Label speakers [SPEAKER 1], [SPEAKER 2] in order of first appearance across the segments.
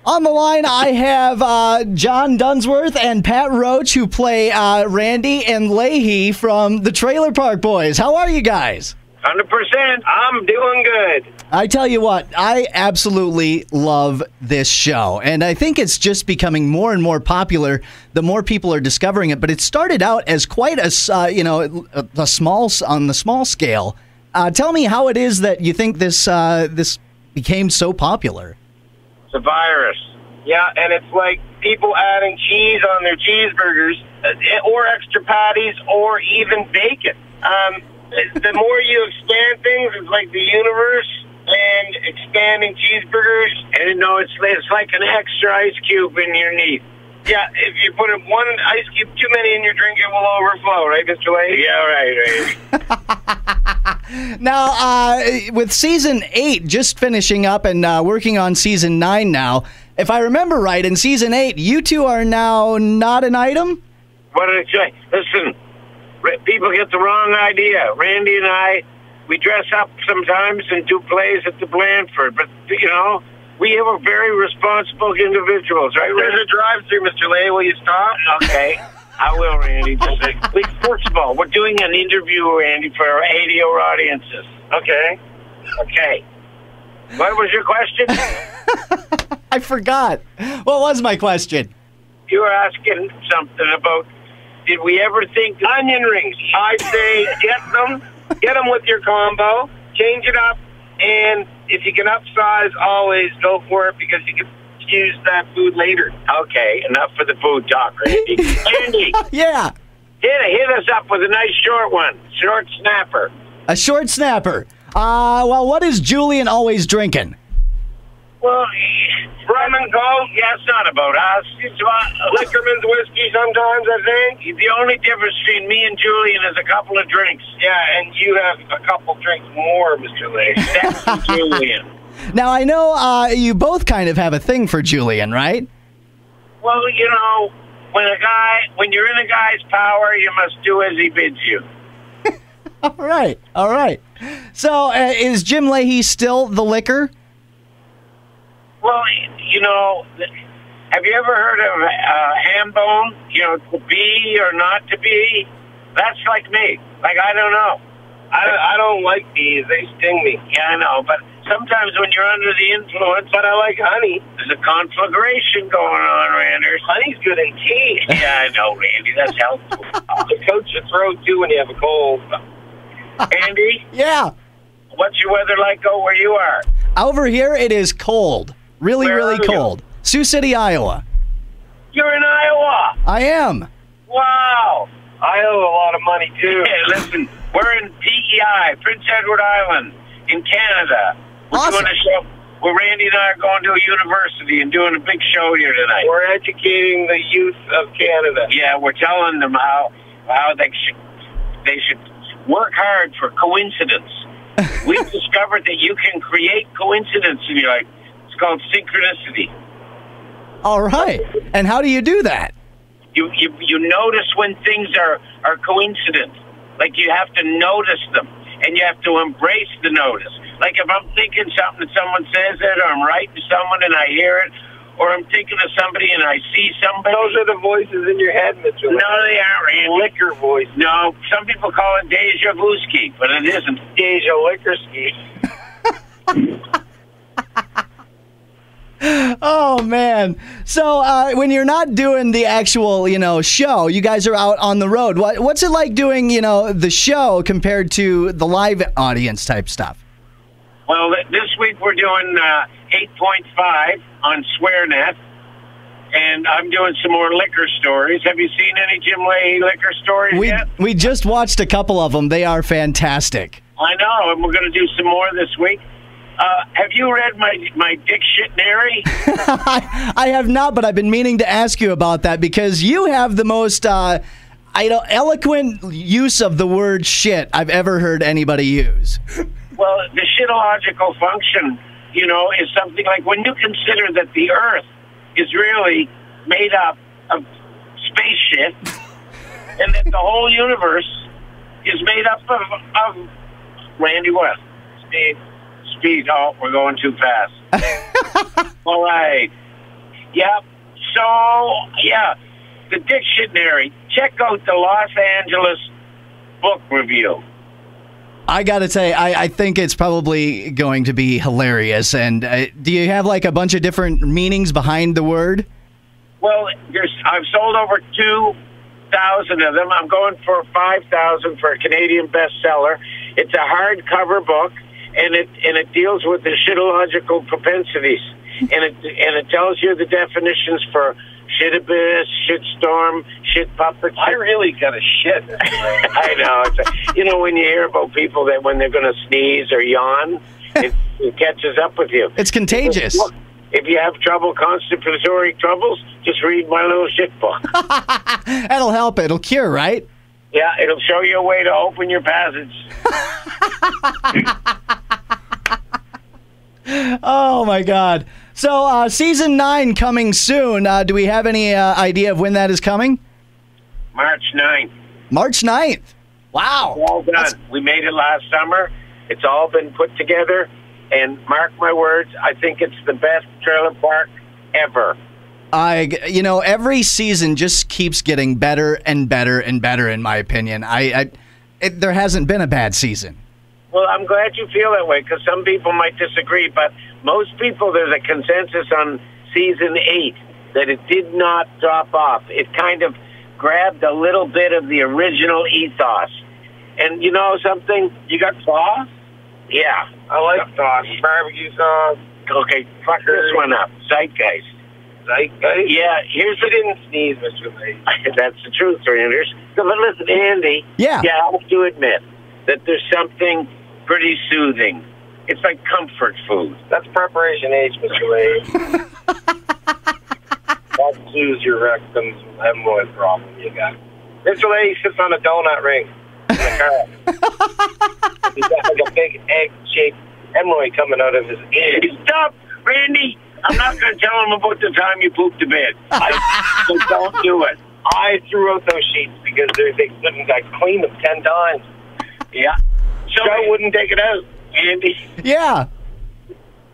[SPEAKER 1] On the line, I have John Dunsworth and Pat Roach, who play Randy and Lahey from the Trailer Park Boys. How are you guys?
[SPEAKER 2] 100%. I'm doing good.
[SPEAKER 1] I tell you what, I absolutely love this show, and I think it's just becoming more and more popular the more people are discovering it. But it started out as quite a on the small scale. Tell me how it is that you think this became so popular.
[SPEAKER 2] It's a virus. Yeah, and it's like people adding cheese on their cheeseburgers, or extra patties, or even bacon. The more you expand things, it's like the universe and expanding cheeseburgers. And it's like an extra ice cube in your knee. Yeah, if you put one ice cube too many in your drink, it will overflow, right, Mr. Lahey? Yeah, right.
[SPEAKER 1] Now, with Season 8 just finishing up and working on Season 9 now, if I remember right, in Season 8, you two are now not an item?
[SPEAKER 2] What did I say? Listen, people get the wrong idea. Randy and I, we dress up sometimes and do plays at the Blandford, but, we are very responsible individuals, right? There's a drive-thru, Mr. Lahey. Will you stop? Okay. I will, Randy. First of all, we're doing an interview, Randy, for our 80-hour audiences. Okay. What was your question?
[SPEAKER 1] I forgot. What was my question?
[SPEAKER 2] You were asking something about, did we ever think onion rings? I'd say get them with your combo, change it up, and if you can upsize, always go for it because you can use that food later. Okay, enough for the food talk, Randy. Randy.
[SPEAKER 1] Yeah.
[SPEAKER 2] Hit us up with a nice short one. Short snapper.
[SPEAKER 1] A short snapper. Well, what is Julian always drinking?
[SPEAKER 2] Well, rum and coke, yeah, it's not about us. It's about Liquorman's whiskey sometimes, I think. The only difference between me and Julian is a couple of drinks. Yeah, and you have a couple drinks more, Mr. Lahey. That's Julian.
[SPEAKER 1] Now, I know you both kind of have a thing for Julian, right?
[SPEAKER 2] Well, when you're in a guy's power, you must do as he bids you.
[SPEAKER 1] All right. So, is Jim Lahey still the liquor?
[SPEAKER 2] Well, have you ever heard of ham bone? To be or not to be? That's like me. Like, I don't know. I don't like bees. They sting me. Yeah, I know. But sometimes when you're under the influence, but I like honey. There's a conflagration going on, Randers. Honey's good in tea. Yeah, I know, Randy. That's helpful. It coats your throat, too, when you have a cold. Andy?
[SPEAKER 1] Yeah.
[SPEAKER 2] What's your weather like where you are?
[SPEAKER 1] Over here, it is cold. Really cold. Sioux City, Iowa.
[SPEAKER 2] You're in Iowa?
[SPEAKER 1] I am.
[SPEAKER 2] Wow. I owe a lot of money, too. Hey, listen, we're in PEI, Prince Edward Island, in Canada. We're doing a show where Randy and I are going to a university and doing a big show here tonight. We're educating the youth of Canada. Yeah, we're telling them how they should work hard for coincidence. We've discovered that you can create coincidence in your life. It's called synchronicity.
[SPEAKER 1] All right. And how do you do that?
[SPEAKER 2] You notice when things are coincident. Like, you have to notice them, and you have to embrace the notice. Like, if I'm thinking something and someone says it, or I'm writing to someone and I hear it, or I'm thinking of somebody and I see somebody. Those are the voices in your head, Mitchell. No, they aren't, Randy. Liquor voice. No, some people call it deja vu ski, but it isn't. Deja liquor ski.
[SPEAKER 1] Oh, man. So when you're not doing the actual, show, you guys are out on the road. What's it like doing, the show compared to the live audience type stuff?
[SPEAKER 2] Well, this week we're doing 8.5 on SwearNet, and I'm doing some more liquor stories. Have you seen any Jim Lahey liquor stories yet?
[SPEAKER 1] We just watched a couple of them. They are fantastic.
[SPEAKER 2] I know, and we're going to do some more this week. Have you read my dictionary?
[SPEAKER 1] I have not, but I've been meaning to ask you about that because you have the most eloquent use of the word shit I've ever heard anybody use.
[SPEAKER 2] Well, the shitological function, is something like when you consider that the Earth is really made up of space shit and that the whole universe is made up of Randy West. Speed. Oh, we're going too fast. All right. Yeah. So, yeah, the dictionary. Check out the Los Angeles Book Review.
[SPEAKER 1] I got to say, I think it's probably going to be hilarious. And do you have like a bunch of different meanings behind the word?
[SPEAKER 2] Well, I've sold over 2,000 of them. I'm going for 5,000 for a Canadian bestseller. It's a hardcover book, and it deals with the shitological propensities, and it tells you the definitions for shit abyss, shit storm, shit puppet.
[SPEAKER 3] I really got a shit.
[SPEAKER 2] I know. You know, when you hear about people that when they're going to sneeze or yawn, it catches up with you.
[SPEAKER 1] It's contagious.
[SPEAKER 2] If you have constipatory troubles, just read my little shit book.
[SPEAKER 1] That'll help. It'll cure, right?
[SPEAKER 2] Yeah, it'll show you a way to open your passage.
[SPEAKER 1] Oh, my God. So, season 9 coming soon. Do we have any idea of when that is coming?
[SPEAKER 2] March 9th.
[SPEAKER 1] March 9th. Wow.
[SPEAKER 2] It's all done. We made it last summer. It's all been put together. And mark my words, I think it's the best trailer park ever.
[SPEAKER 1] Every season just keeps getting better and better and better, in my opinion. There hasn't been a bad season.
[SPEAKER 2] Well, I'm glad you feel that way, because some people might disagree, but most people, there's a consensus on season 8 that it did not drop off. It kind of grabbed a little bit of the original ethos. And you know something? You got sauce? Yeah.
[SPEAKER 3] I like sauce. Barbecue sauce.
[SPEAKER 2] Okay, fuck this one up. Zeitgeist.
[SPEAKER 3] Zeitgeist?
[SPEAKER 2] Yeah, here's
[SPEAKER 3] You didn't sneeze, Mr. Lahey.
[SPEAKER 2] That's the truth, Randers. So, but listen, Andy.
[SPEAKER 1] Yeah.
[SPEAKER 2] I have to admit that there's something pretty soothing. It's like comfort food.
[SPEAKER 3] That's preparation H, Mr. Lahey. That soothes your rectum's hemorrhoid problem you got. Mr. Lahey sits on a donut ring in the car. He's got like a big egg-shaped hemorrhoid coming out of his ear.
[SPEAKER 2] Stop, Randy. I'm not going to tell him about the time you pooped the bed. So don't do it.
[SPEAKER 3] I threw out those sheets because they couldn't. I cleaned them 10 times.
[SPEAKER 2] Yeah. So
[SPEAKER 3] I wouldn't take it out.
[SPEAKER 2] Andy,
[SPEAKER 1] Yeah.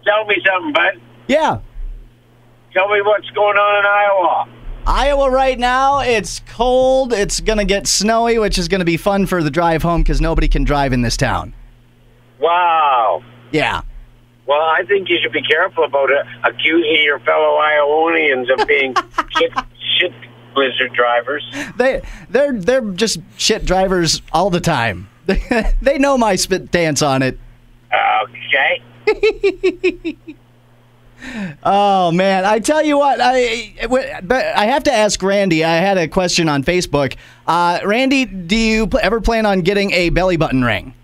[SPEAKER 2] tell me something, bud.
[SPEAKER 1] Yeah.
[SPEAKER 2] Tell me what's going on in Iowa.
[SPEAKER 1] Iowa right now, it's cold. It's going to get snowy, which is going to be fun for the drive home because nobody can drive in this town.
[SPEAKER 2] Wow.
[SPEAKER 1] Yeah.
[SPEAKER 2] Well, I think you should be careful about accusing your fellow Iowanians of being shit blizzard drivers.
[SPEAKER 1] They're just shit drivers all the time. They know my spit dance on it.
[SPEAKER 2] Okay.
[SPEAKER 1] Oh, man. I tell you what, but I have to ask Randy. I had a question on Facebook. Randy, do you ever plan on getting a belly button ring?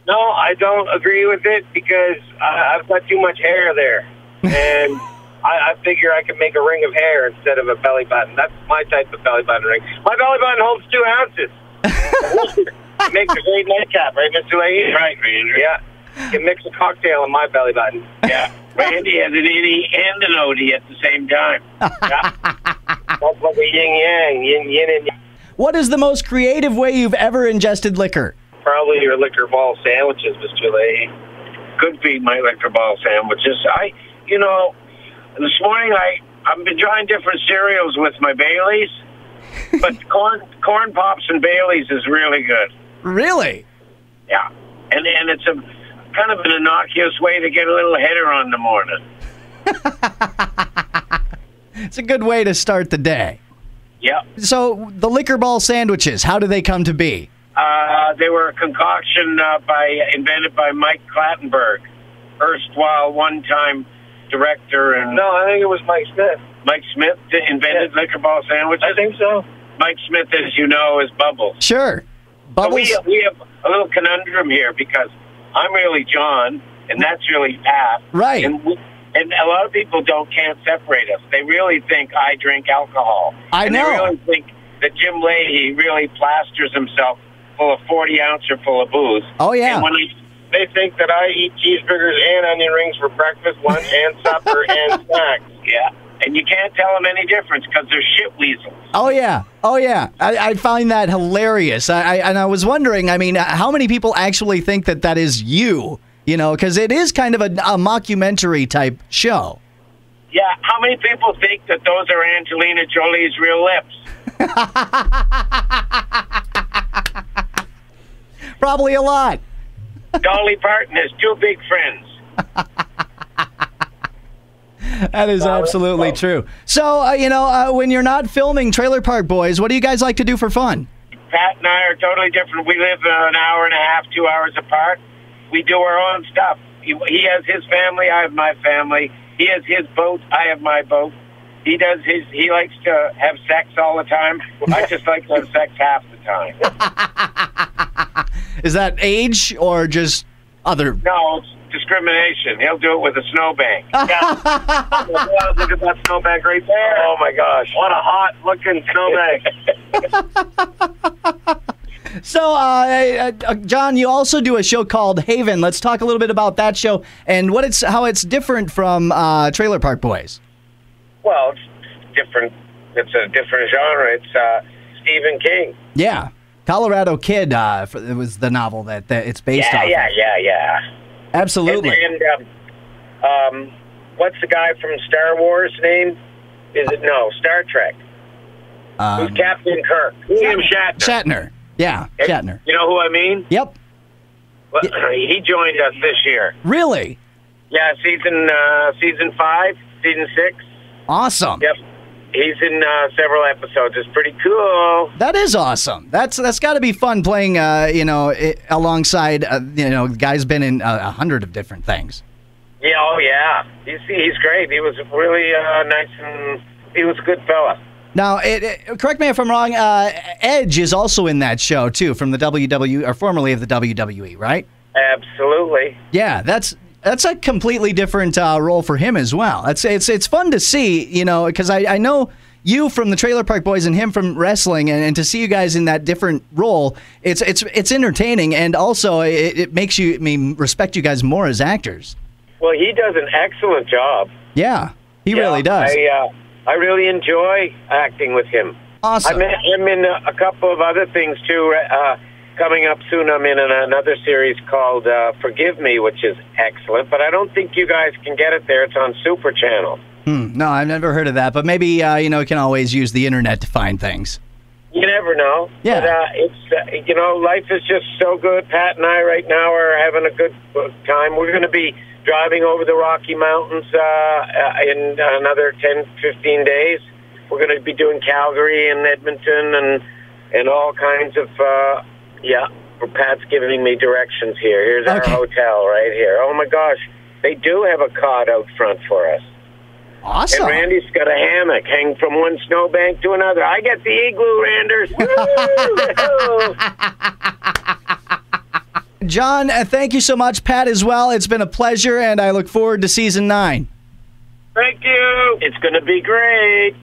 [SPEAKER 3] No, I don't agree with it because I've got too much hair there. And I figure I can make a ring of hair instead of a belly button. That's my type of belly button ring. My belly button holds 2 ounces. It makes a great nightcap, right, Mr. Lahey?
[SPEAKER 2] Right, Randy.
[SPEAKER 3] Yeah. You can mix a cocktail in my belly button.
[SPEAKER 2] Yeah. Randy has an innie and an Odie at the same time. Yeah.
[SPEAKER 3] That's like a yin-yang, yin and yang.
[SPEAKER 1] What is the most creative way you've ever ingested liquor?
[SPEAKER 3] Probably your liquor ball sandwiches, Mr. Lahey.
[SPEAKER 2] Could be my liquor ball sandwiches. This morning I've been trying different cereals with my Baileys, but corn pops and Baileys is really good.
[SPEAKER 1] Really?
[SPEAKER 2] Yeah, and it's a kind of an innocuous way to get a little header on the morning.
[SPEAKER 1] It's a good way to start the day.
[SPEAKER 2] Yeah.
[SPEAKER 1] So the liquor ball sandwiches, how do they come to be?
[SPEAKER 2] They were a concoction invented by Mike Clattenburg, erstwhile one-time director. And
[SPEAKER 3] No, I think it was Mike Smith.
[SPEAKER 2] Mike Smith invented liquor ball sandwiches?
[SPEAKER 3] I think so.
[SPEAKER 2] Mike Smith, as you know, is Bubbles.
[SPEAKER 1] Sure.
[SPEAKER 2] So
[SPEAKER 1] Bubbles?
[SPEAKER 2] we have a little conundrum here because I'm really John, and that's really Pat.
[SPEAKER 1] Right.
[SPEAKER 2] And a lot of people can't separate us. They really think I drink alcohol.
[SPEAKER 1] I know.
[SPEAKER 2] They really think that Jim Lahey really plasters himself full of 40-ouncer full of booze.
[SPEAKER 1] Oh, yeah.
[SPEAKER 2] And when
[SPEAKER 3] They think that I eat cheeseburgers and onion rings for breakfast, lunch, and supper, and snacks.
[SPEAKER 2] Yeah. And you can't tell them any difference because they're shit weasels.
[SPEAKER 1] Oh, yeah. Oh, yeah. I find that hilarious. And I was wondering, how many people actually think that is you? Because it is kind of a mockumentary type show.
[SPEAKER 2] Yeah, how many people think that those are Angelina Jolie's real lips?
[SPEAKER 1] Probably a lot.
[SPEAKER 2] Dolly Parton has two big friends.
[SPEAKER 1] That is absolutely true. So, when you're not filming Trailer Park Boys, what do you guys like to do for fun?
[SPEAKER 2] Pat and I are totally different. We live an hour and a half, 2 hours apart. We do our own stuff. He has his family, I have my family. He has his boat, I have my boat. He likes to have sex all the time. I just like to have sex half the time.
[SPEAKER 1] Is that age or just other?
[SPEAKER 2] No, it's discrimination. He'll do it with a snowbank. Yeah. Look at that snowbank right there. Oh, my gosh. What a hot-looking snowbank.
[SPEAKER 1] So, John, you also do a show called Haven. Let's talk a little bit about that show and how it's different from Trailer Park Boys.
[SPEAKER 2] Well, it's different. It's a different genre. It's Stephen King.
[SPEAKER 1] Yeah. Colorado Kid it was the novel that it's based off.
[SPEAKER 2] Yeah.
[SPEAKER 1] Absolutely.
[SPEAKER 2] And what's the guy from Star Wars name? Star Trek. Who's Captain Kirk? William Shatner.
[SPEAKER 1] Shatner. Yeah, Shatner.
[SPEAKER 2] You know who I mean?
[SPEAKER 1] Yep.
[SPEAKER 2] Well, he joined us this year.
[SPEAKER 1] Really?
[SPEAKER 2] Yeah, season 5, season 6.
[SPEAKER 1] Awesome.
[SPEAKER 2] Yep. He's in several episodes. It's pretty cool.
[SPEAKER 1] That is awesome. That's got to be fun playing, alongside, guys been in 100 of different things.
[SPEAKER 2] Yeah, oh yeah. He's great. He was really nice and he was a good fella.
[SPEAKER 1] Now, correct me if I'm wrong, Edge is also in that show, too, from the WWE, or formerly of the WWE, right?
[SPEAKER 2] Absolutely.
[SPEAKER 1] Yeah, that's a completely different role for him as well. It's fun to see, because I know you from the Trailer Park Boys and him from wrestling, and to see you guys in that different role, it's entertaining, and also it makes me respect you guys more as actors.
[SPEAKER 2] Well, he does an excellent job.
[SPEAKER 1] Yeah, he really does.
[SPEAKER 2] I really enjoy acting with him.
[SPEAKER 1] Awesome.
[SPEAKER 2] I'm in a couple of other things, too. Coming up soon, I'm in another series called Forgive Me, which is excellent, but I don't think you guys can get it there. It's on Super Channel.
[SPEAKER 1] No, I've never heard of that, but maybe, you can always use the internet to find things.
[SPEAKER 2] You never know.
[SPEAKER 1] Yeah.
[SPEAKER 2] But, it's life is just so good. Pat and I right now are having a good time. We're going to be driving over the Rocky Mountains in another 10, 15 days. We're going to be doing Calgary and Edmonton and all kinds of, Pat's giving me directions here. Here's our hotel right here. Oh, my gosh. They do have a cot out front for us.
[SPEAKER 1] Awesome.
[SPEAKER 2] And Randy's got a hammock hanging from one snowbank to another. I get the igloo, Randers.
[SPEAKER 1] John, thank you so much. Pat as well. It's been a pleasure, and I look forward to season 9.
[SPEAKER 2] Thank you. It's going to be great.